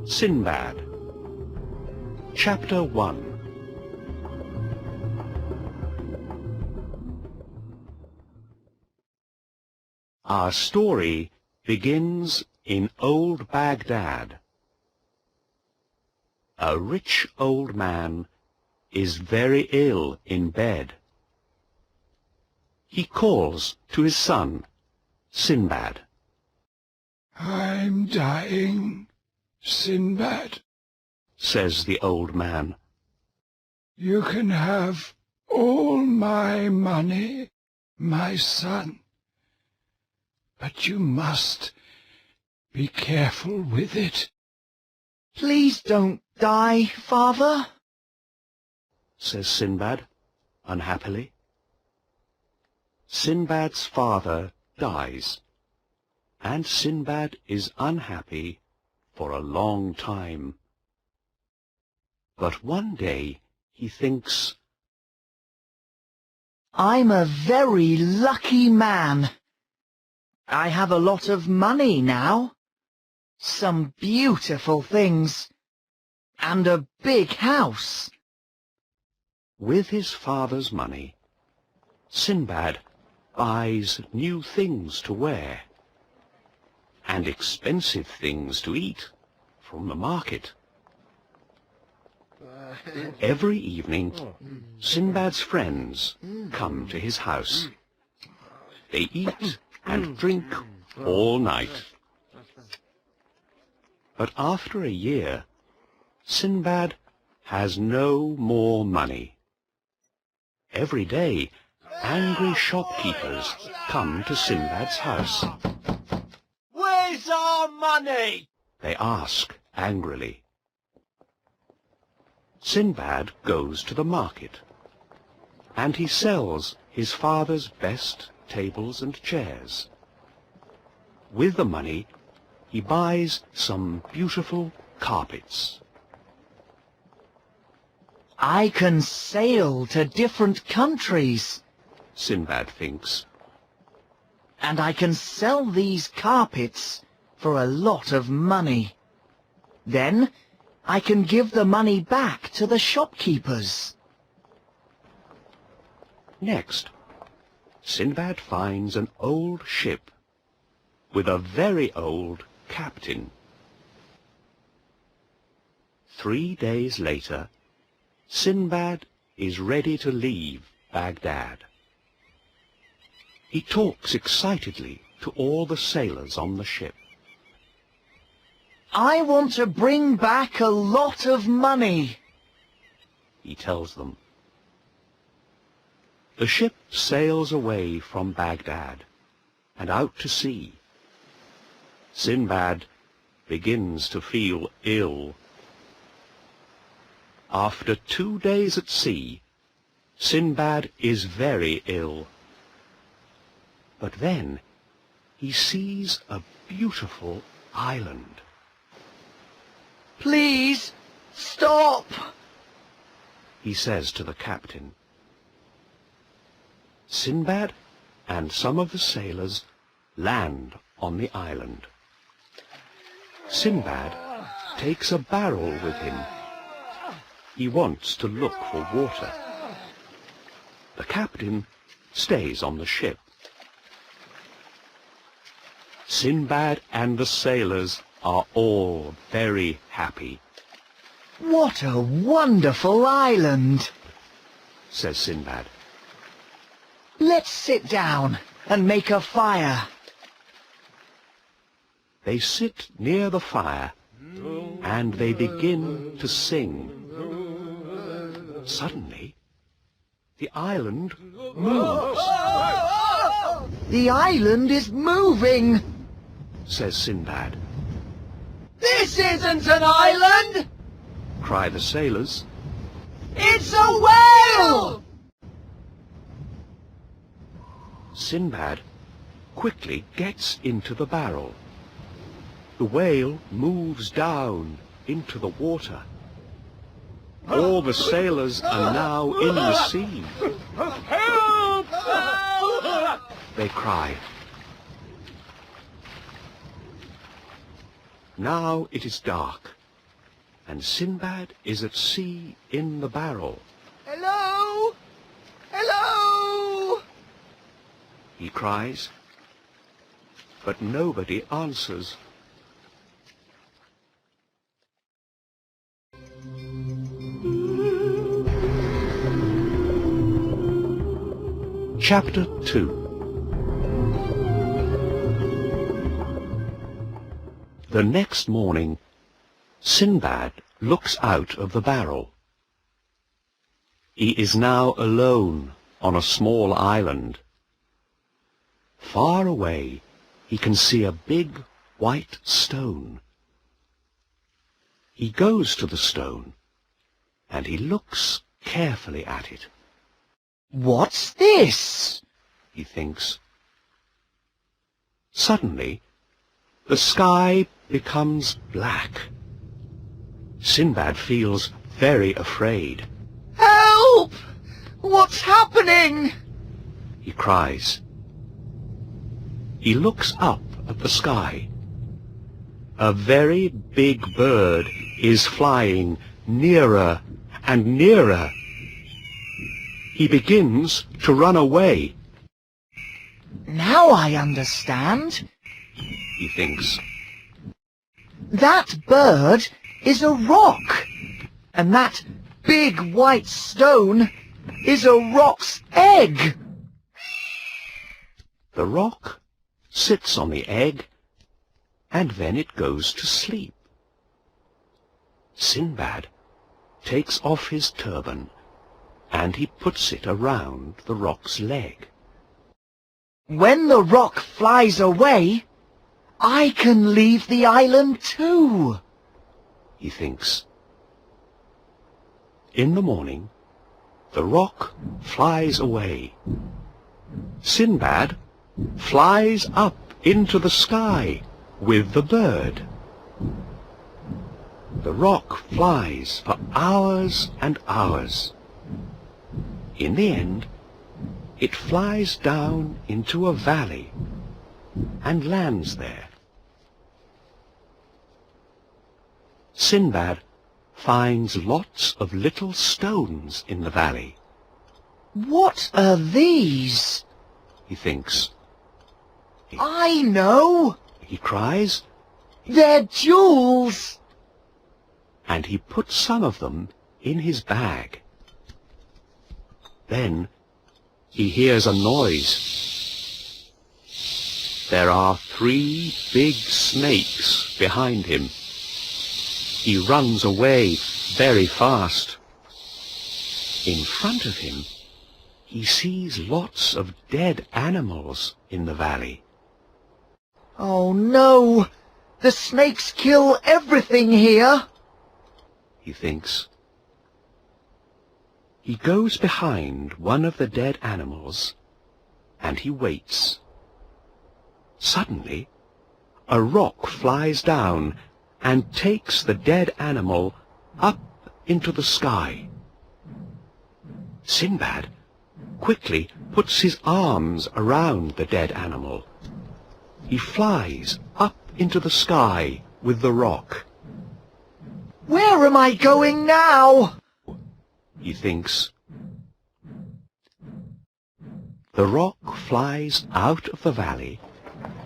Sinbad. Chapter 1. Our story begins in old Baghdad. A rich old man is very ill in bed. He calls to his son, Sinbad. "I'm dying, Sinbad," says the old man. "You can have all my money, my son, but you must be careful with it." "Please don't die, father," says Sinbad, unhappily. Sinbad's father dies, and Sinbad is unhappy for a long time. But one day he thinks, "I'm a very lucky man. I have a lot of money now, some beautiful things, and a big house." With his father's money, Sinbad buys new things to wear and expensive things to eat from the market. Every evening, Sinbad's friends come to his house. They eat and drink all night. But after a year, Sinbad has no more money. Every day, angry shopkeepers come to Sinbad's house. "Where's our money?" they ask angrily. Sinbad goes to the market, and he sells his father's best tables and chairs. With the money, he buys some beautiful carpets. "I can sail to different countries," Sinbad thinks. "and I can sell these carpets for a lot of money. Then I can give the money back to the shopkeepers." Next, Sinbad finds an old ship with a very old captain. 3 days later, Sinbad is ready to leave Baghdad. He talks excitedly to all the sailors on the ship. "I want to bring back a lot of money," he tells them. The ship sails away from Baghdad and out to sea. Sinbad begins to feel ill. After 2 days at sea, Sinbad is very ill. But then he sees a beautiful island. "Please, stop," he says to the captain. Sinbad and some of the sailors land on the island. Sinbad takes a barrel with him. He wants to look for water. The captain stays on the ship. Sinbad and the sailors are all very happy. "What a wonderful island," says Sinbad. "Let's sit down and make a fire." They sit near the fire and they begin to sing. Suddenly, the island moves. "The island is moving," says Sinbad. "This isn't an island! Cry the sailors. It's a whale!" Sinbad quickly gets into the barrel. The whale moves down into the water. All the sailors are now in the sea. "Help! Help!" they cry. Now it is dark, and Sinbad is at sea in the barrel. Hello? Hello? He cries, but nobody answers. Chapter 2. The next morning, Sinbad looks out of the barrel. He is now alone on a small island. Far away, he can see a big white stone. He goes to the stone, and he looks carefully at it. What's this? He thinks. Suddenly, the sky becomes black. Sinbad feels very afraid. Help! What's happening? He cries. He looks up at the sky. A very big bird is flying nearer and nearer. He begins to run away. Now I understand. He thinks. That bird is a rock, and that big white stone is a rock's egg. The rock sits on the egg, and then it goes to sleep. Sinbad takes off his turban, and he puts it around the rock's leg. When the rock flies away, I can leave the island too, he thinks. In the morning, the rock flies away. Sinbad flies up into the sky with the bird. The rock flies for hours and hours. In the end, it flies down into a valley and lands there. Sinbad finds lots of little stones in the valley. What are these? He thinks. I know! He cries, They're jewels! and he puts some of them in his bag. Then he hears a noise. There are 3 big snakes behind him. He runs away very fast. In front of him, he sees lots of dead animals in the valley. Oh no! The snakes kill everything here! He thinks. He goes behind one of the dead animals, and he waits. Suddenly, a rock flies down and takes the dead animal up into the sky. Sinbad quickly puts his arms around the dead animal. He flies up into the sky with the rock. Where am I going now? He thinks. The rock flies out of the valley,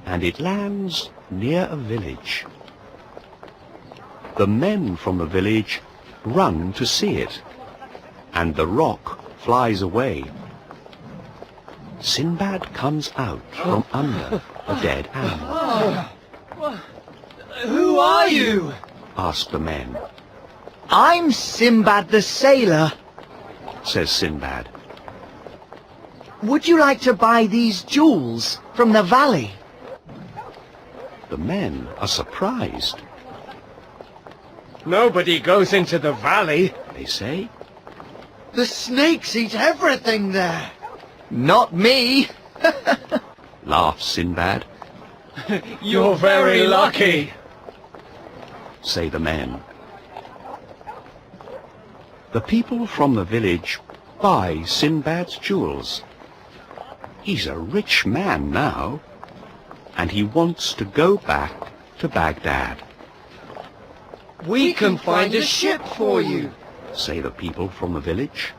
and it lands near a village. The men from the village run to see it, and the rock flies away. Sinbad comes out from under a dead animal. Who are you? Ask the men. I'm Sinbad the sailor. Says Sinbad. Would you like to buy these jewels from the valley? The men are surprised. Nobody goes into the valley. They say, The snakes eat everything there. Not me. laughs Sinbad. You're very lucky. Say the men. The people from the village buy Sinbad's jewels. He's a rich man now, and he wants to go back to Baghdad. We can find a ship for you, say the people from the village.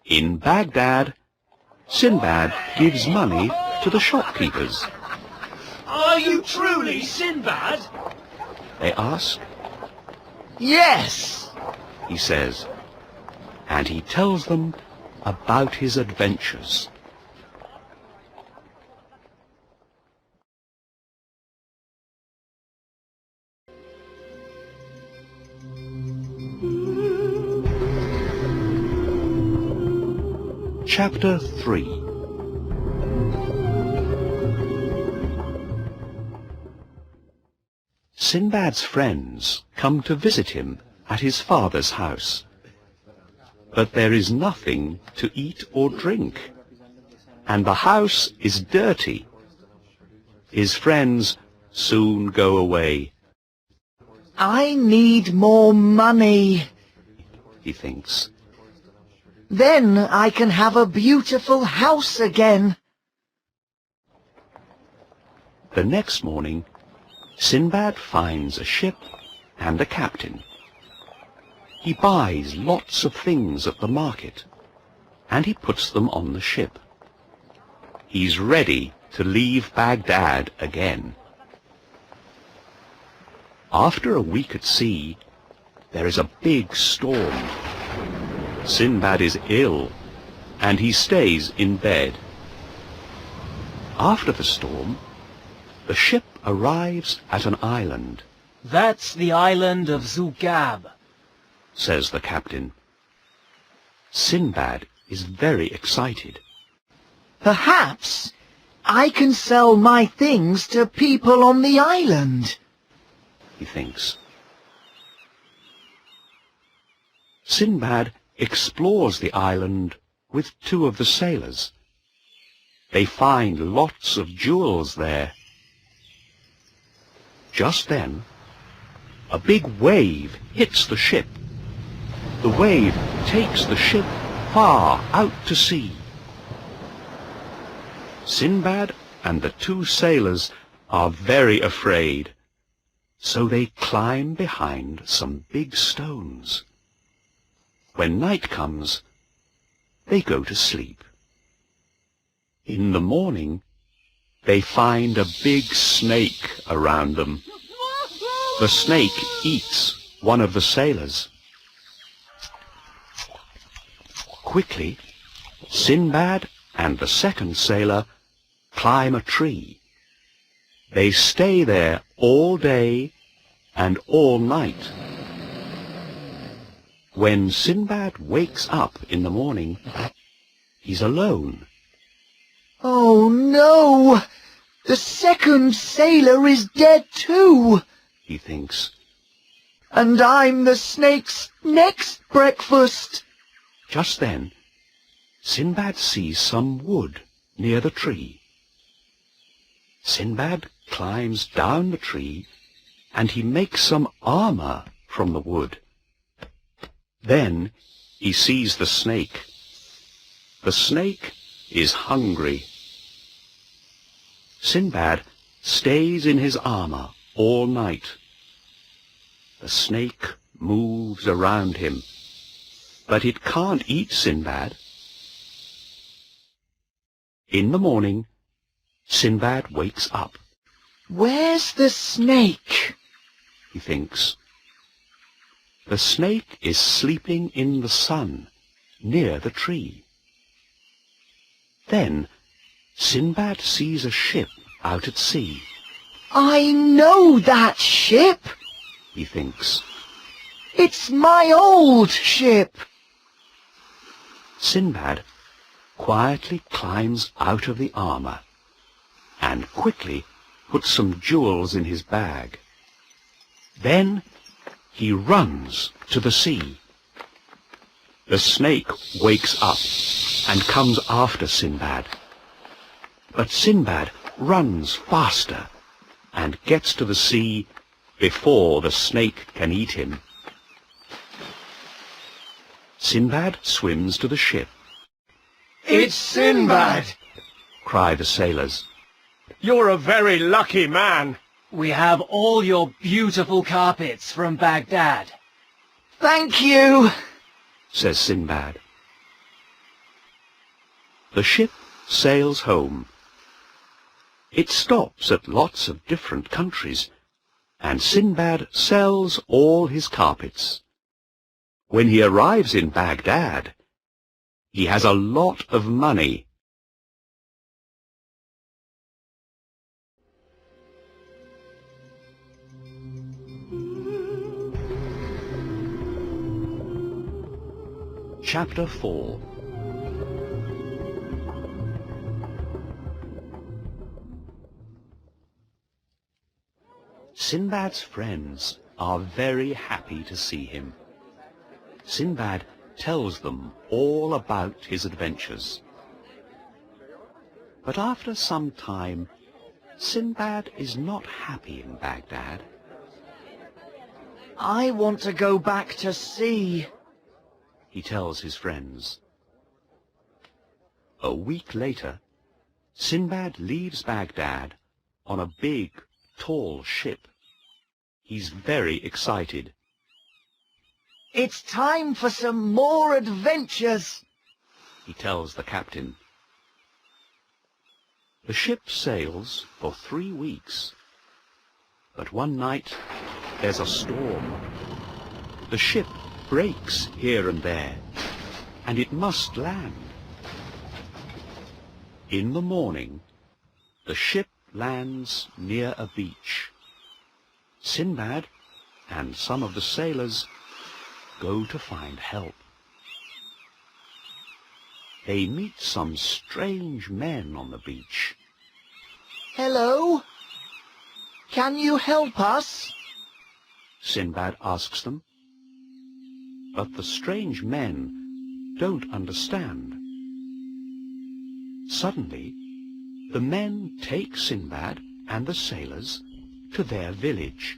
In Baghdad, Sinbad gives money to the shopkeepers. Are you truly Sinbad? They ask. Yes! He says, and he tells them about his adventures. Chapter 3. Sinbad's friends come to visit him at his father's house. But there is nothing to eat or drink, and the house is dirty. His friends soon go away. I need more money. He thinks. Then I can have a beautiful house again. The next morning, Sinbad finds a ship and a captain. He buys lots of things at the market, and he puts them on the ship. He's ready to leave Baghdad again. After a week at sea, there is a big storm. Sinbad is ill, and he stays in bed. After the storm, the ship arrives at an island. That's the island of 𝑺𝑰𝑵𝑩𝑨𝑫, says the captain. Sinbad is very excited. Perhaps I can sell my things to people on the island, he thinks. Sinbad explores the island with two of the sailors. They find lots of jewels there. Just then, a big wave hits the ship. The wave takes the ship far out to sea. Sinbad and the two sailors are very afraid, so they climb behind some big stones. When night comes, they go to sleep. In the morning, they find a big snake around them. The snake eats one of the sailors. Quickly, Sinbad and the second sailor climb a tree. They stay there all day and all night. When Sinbad wakes up in the morning, he's alone. Oh no! The second sailor is dead too! He thinks. And I'm the snake's next breakfast! Just then, Sinbad sees some wood near the tree. Sinbad climbs down the tree, and he makes some armor from the wood. Then he sees the snake. The snake is hungry. Sinbad stays in his armor all night. The snake moves around him, but it can't eat Sinbad. In the morning, Sinbad wakes up. Where's the snake? He thinks. The snake is sleeping in the sun, near the tree. Then Sinbad sees a ship out at sea. I know that ship! He thinks. It's my old ship! Sinbad quietly climbs out of the armor and quickly puts some jewels in his bag. Then he runs to the sea. The snake wakes up and comes after Sinbad. But Sinbad runs faster and gets to the sea before the snake can eat him. Sinbad swims to the ship. It's Sinbad! Cry the sailors. You're a very lucky man. We have all your beautiful carpets from Baghdad. Thank you. says Sinbad. The ship sails home. It stops at lots of different countries, and Sinbad sells all his carpets. When he arrives in Baghdad, he has a lot of money. Chapter 4. Sinbad's friends are very happy to see him. Sinbad tells them all about his adventures. But after some time, Sinbad is not happy in Baghdad. I want to go back to sea, he tells his friends. A week later, Sinbad leaves Baghdad on a big, tall ship. He's very excited. It's time for some more adventures, he tells the captain. The ship sails for 3 weeks. But one night, there's a storm. The ship breaks here and there, and it must land. In the morning, the ship lands near a beach. Sinbad and some of the sailors go to find help. They meet some strange men on the beach. Hello? Can you help us? Sinbad asks them. But the strange men don't understand. Suddenly, the men take Sinbad and the sailors to their village.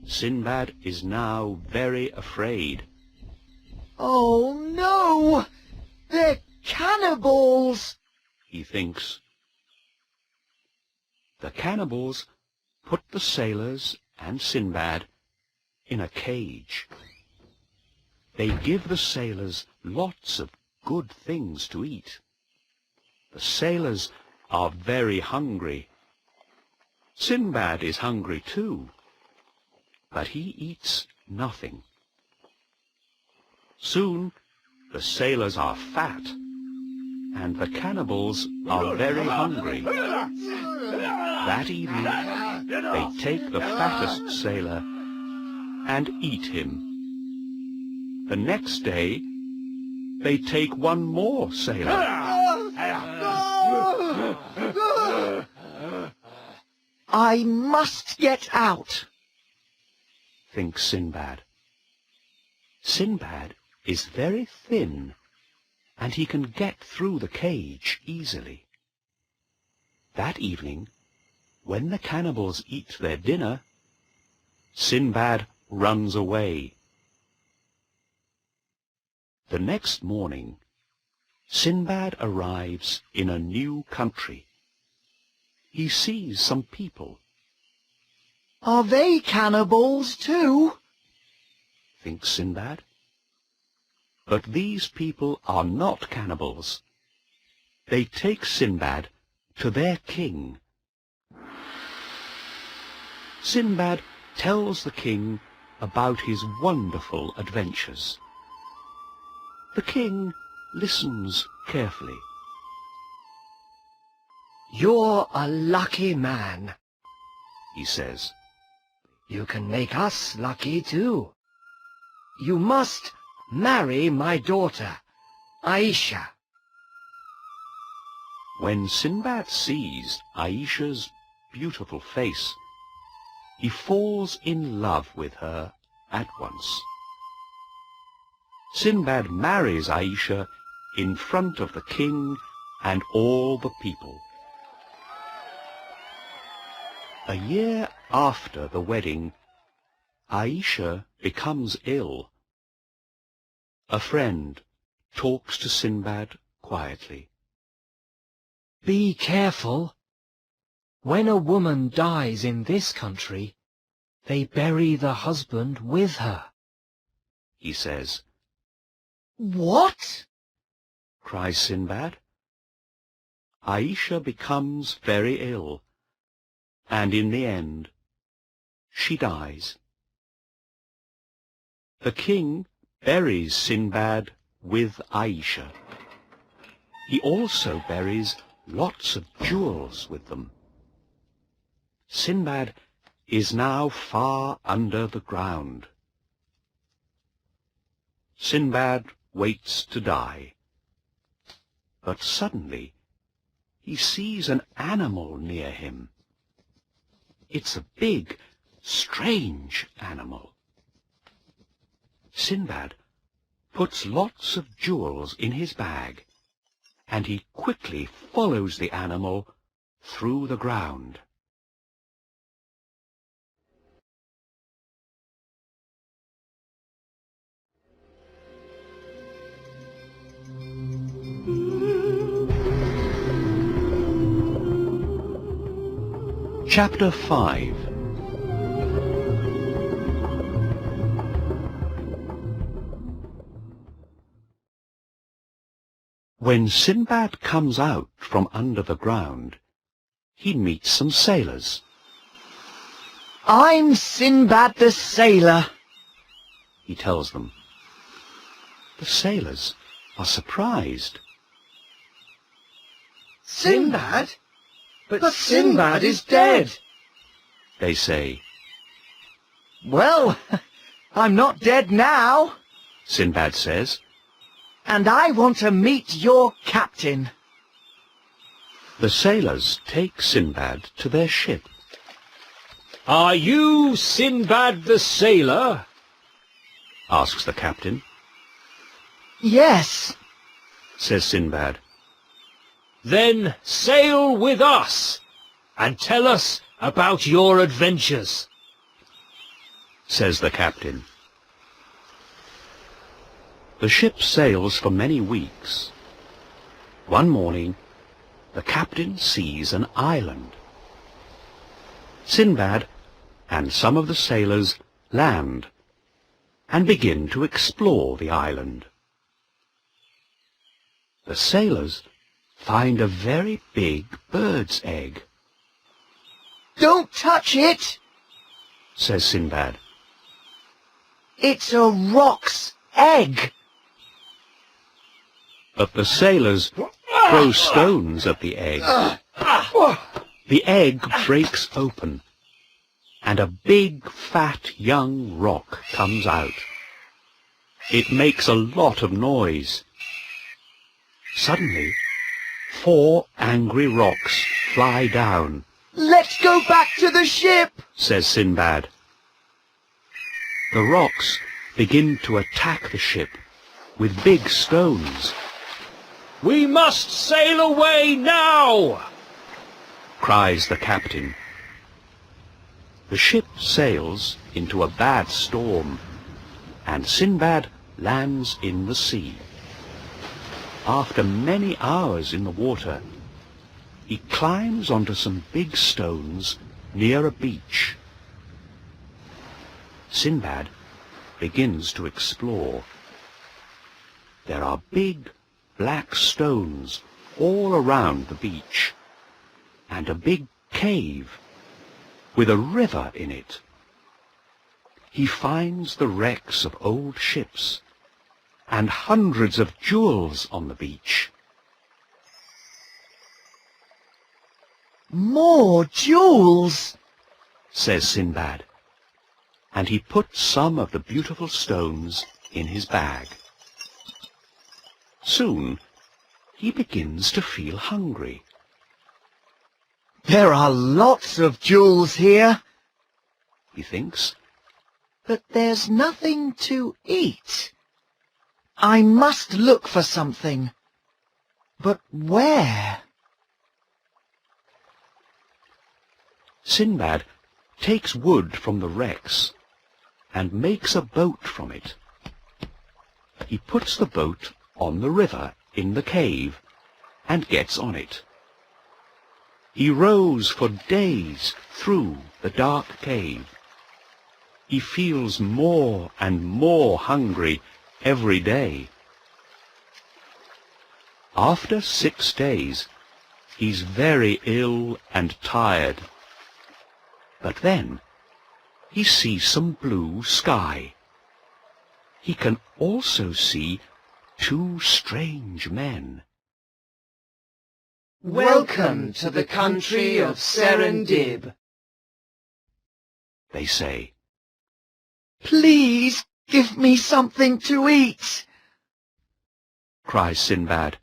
Sinbad is now very afraid. Oh no! They're cannibals! He thinks. The cannibals put the sailors and Sinbad in a cage. They give the sailors lots of good things to eat. The sailors are very hungry. Sinbad is hungry too, but he eats nothing. Soon the sailors are fat, and the cannibals are very hungry. That evening they take the fattest sailor and eat him. The next day they take one more sailor. I must get out, thinks Sinbad. Sinbad is very thin, and he can get through the cage easily. That evening, when the cannibals eat their dinner, Sinbad runs away. The next morning, Sinbad arrives in a new country. He sees some people. Are they cannibals too? Thinks Sinbad. But these people are not cannibals. They take Sinbad to their king. Sinbad tells the king about his wonderful adventures. The king listens carefully. You're a lucky man, he says. You can make us lucky too. You must marry my daughter, Aisha. When Sinbad sees Aisha's beautiful face, he falls in love with her at once. Sinbad marries Aisha in front of the king and all the people. A year after the wedding, Aisha becomes ill. A friend talks to Sinbad quietly. Be careful. When a woman dies in this country, they bury the husband with her, he says. What? Cries Sinbad. Aisha becomes very ill, and in the end, she dies. The king buries Sinbad with Aisha. He also buries lots of jewels with them. Sinbad is now far under the ground. Sinbad waits to die, but suddenly he sees an animal near him. It's a big, strange animal. Sinbad puts lots of jewels in his bag, and he quickly follows the animal through the ground. Chapter 5. When Sinbad comes out from under the ground, he meets some sailors. I'm Sinbad the sailor, He tells them. The sailors are surprised. Sinbad? But Sinbad is dead. They say. Well, I'm not dead now, Sinbad says. and I want to meet your captain. The sailors take Sinbad to their ship. Are you Sinbad the sailor? Asks the captain. Yes, Says Sinbad. Then sail with us and tell us about your adventures. Says the captain. The ship sails for many weeks. One morning, the captain sees an island. Sinbad and some of the sailors land and begin to explore the island. The sailors find a very big bird's egg. don't touch it. Says Sinbad. It's a roc's egg. But the sailors throw stones at the egg. The egg breaks open, and a big, fat, young rock comes out. It makes a lot of noise. Suddenly, 4 angry rocks fly down, Let's go back to the ship. says Sinbad. The rocks begin to attack the ship with big stones. We must sail away now! Cries the captain. The ship sails into a bad storm, and Sinbad lands in the sea. After many hours in the water, he climbs onto some big stones near a beach. Sinbad begins to explore. There are big black stones all around the beach, and a big cave with a river in it. He finds the wrecks of old ships and hundreds of jewels on the beach. More jewels. Says Sinbad, and he puts some of the beautiful stones in his bag. Soon he begins to feel hungry. There are lots of jewels here, He thinks. but there's nothing to eat. I must look for something. But where? Sinbad takes wood from the wrecks and makes a boat from it. He puts the boat on the river in the cave and gets on it. He rows for days through the dark cave. He feels more and more hungry every day. After 6 days, he's very ill and tired. But then he sees some blue sky. He can also see 2 strange men. Welcome to the country of Serendib, They say. Please give me something to eat, Cries Sinbad.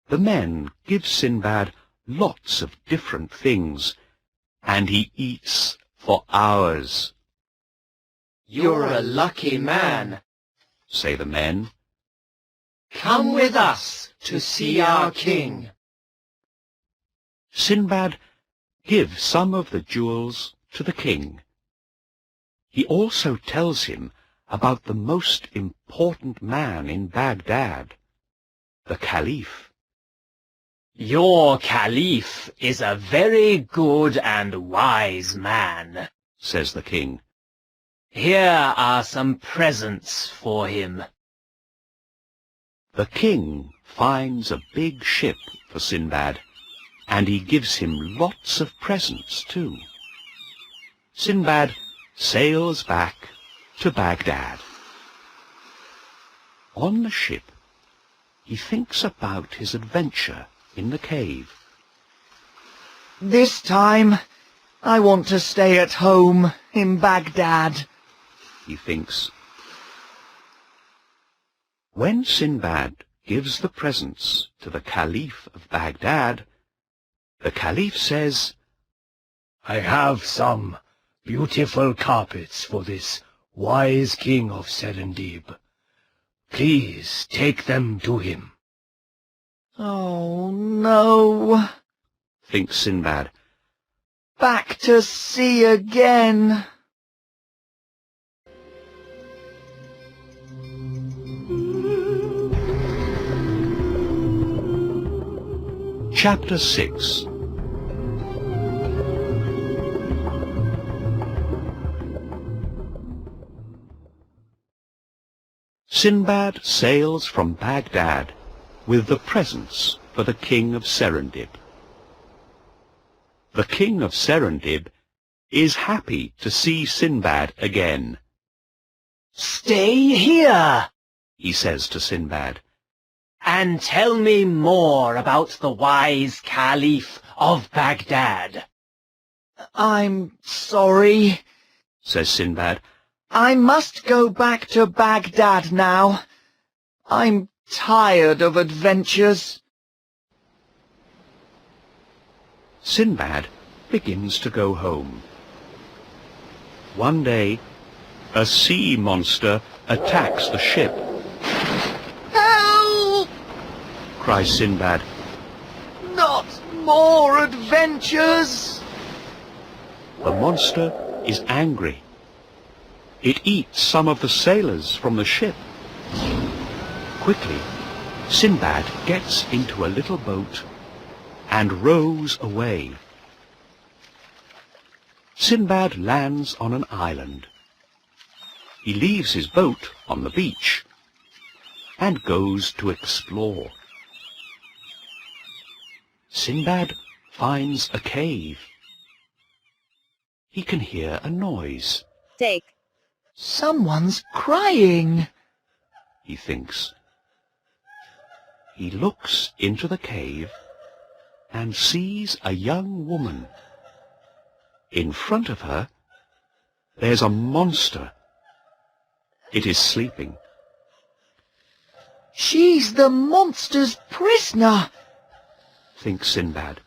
The men give Sinbad lots of different things, and he eats for hours. You're a lucky man, Say the men. Come with us to see our king. Sinbad gives some of the jewels to the king. He also tells him about the most important man in Baghdad, the Caliph. Your Caliph is a very good and wise man, Says the king. Here are some presents for him. The king finds a big ship for Sinbad, and he gives him lots of presents too. Sinbad sails back to Baghdad. On the ship, he thinks about his adventure in the cave. This time, I want to stay at home in Baghdad, He thinks. When Sinbad gives the presents to the Caliph of Baghdad, the Caliph says, I have some beautiful carpets for this wise king of Serendib. Please take them to him. Oh no, thinks Sinbad. back to sea again. Chapter 6. Sinbad sails from Baghdad with the presents for the king of Serendib. The king of Serendib is happy to see Sinbad again. Stay here, He says to Sinbad. and tell me more about the wise Caliph of Baghdad. I'm sorry. Says Sinbad. I must go back to Baghdad now. I'm tired of adventures. Sinbad begins to go home. One day, a sea monster attacks the ship. Help! Cries Sinbad. Not more adventures! The monster is angry. It eats some of the sailors from the ship. Quickly, Sinbad gets into a little boat and rows away. Sinbad lands on an island. He leaves his boat on the beach and goes to explore. Sinbad finds a cave. He can hear a noise. Take. Someone's crying. He thinks. He looks into the cave and sees a young woman. In front of her, there's a monster. It is sleeping. She's the monster's prisoner. Thinks Sinbad.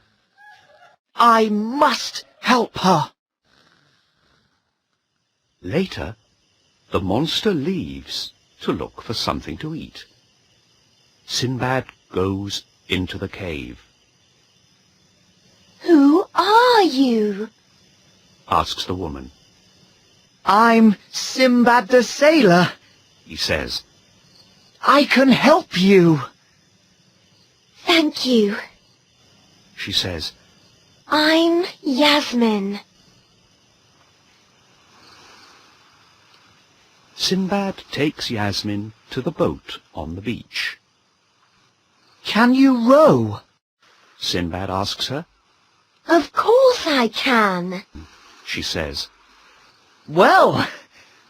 I must help her. Later, the monster leaves to look for something to eat. Sinbad goes into the cave. Who are you? Asks the woman. I'm Sinbad the sailor. He says. I can help you. Thank you. she says, I'm Yasmin. Sinbad takes Yasmin to the boat on the beach. Can you row? Sinbad asks her. Of course I can. She says, Well,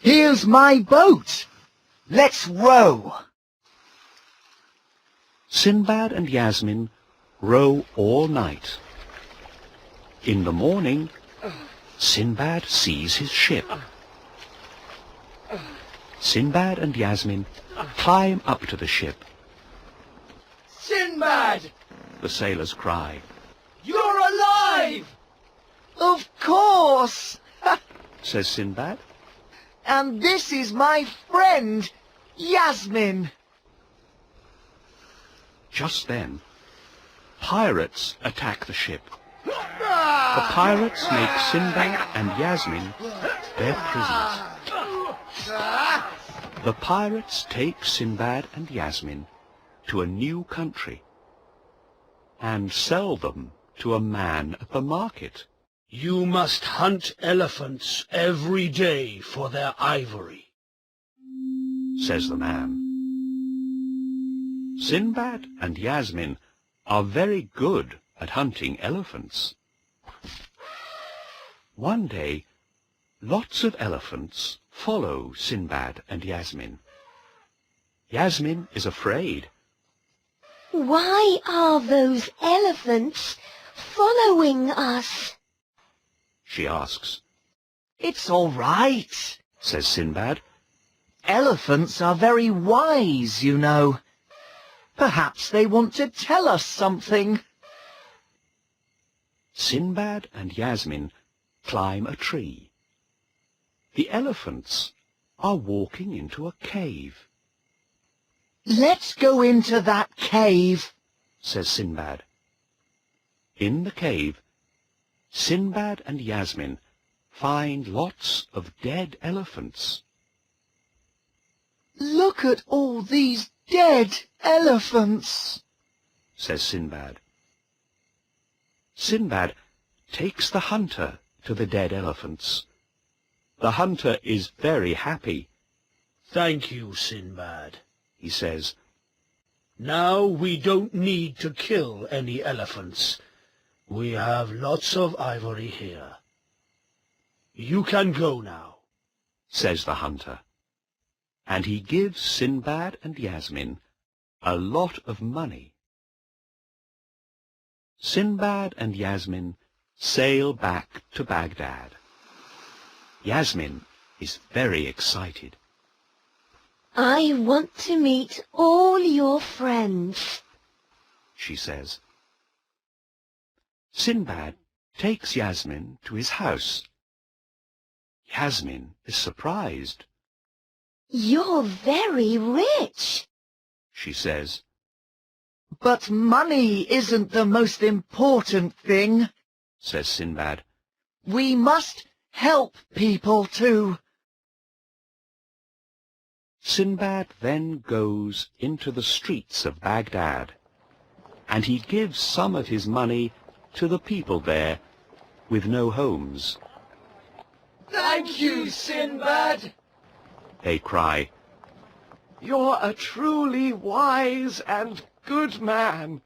here's my boat. Let's row. Sinbad and Yasmin row all night. In the morning, Sinbad sees his ship. Sinbad and Yasmin climb up to the ship. Sinbad! The sailors cry. You're alive! Of course! Says Sinbad. And this is my friend, Yasmin. Just then, pirates attack the ship. The pirates make Sinbad and Yasmin their prisoners. The pirates take Sinbad and Yasmin to a new country and sell them to a man at the market. You must hunt elephants every day for their ivory, says the man. Sinbad and Yasmin are very good at hunting elephants. One day, lots of elephants follow Sinbad and Yasmin. Yasmin is afraid. Why are those elephants following us? She asks. It's all right, Says Sinbad. Elephants are very wise, you know. Perhaps they want to tell us something. Sinbad and Yasmin climb a tree. The elephants are walking into a cave. Let's go into that cave, says Sinbad. In the cave, Sinbad and Yasmin find lots of dead elephants. Look at all these dead elephants, says Sinbad. Sinbad takes the hunter to the dead elephants. The hunter is very happy. Thank you, Sinbad, he says. Now we don't need to kill any elephants. We have lots of ivory here. You can go now, says the hunter. And he gives Sinbad and Yasmin a lot of money. Sinbad and Yasmin sail back to Baghdad. Yasmin is very excited. I want to meet all your friends, she says. Sinbad takes Yasmin to his house. Yasmin is surprised. You're very rich. She says. But money isn't the most important thing, says Sinbad. We must help people too. Sinbad then goes into the streets of Baghdad, and he gives some of his money to the people there with no homes. Thank you, Sinbad. They cry. You're a truly wise and good man.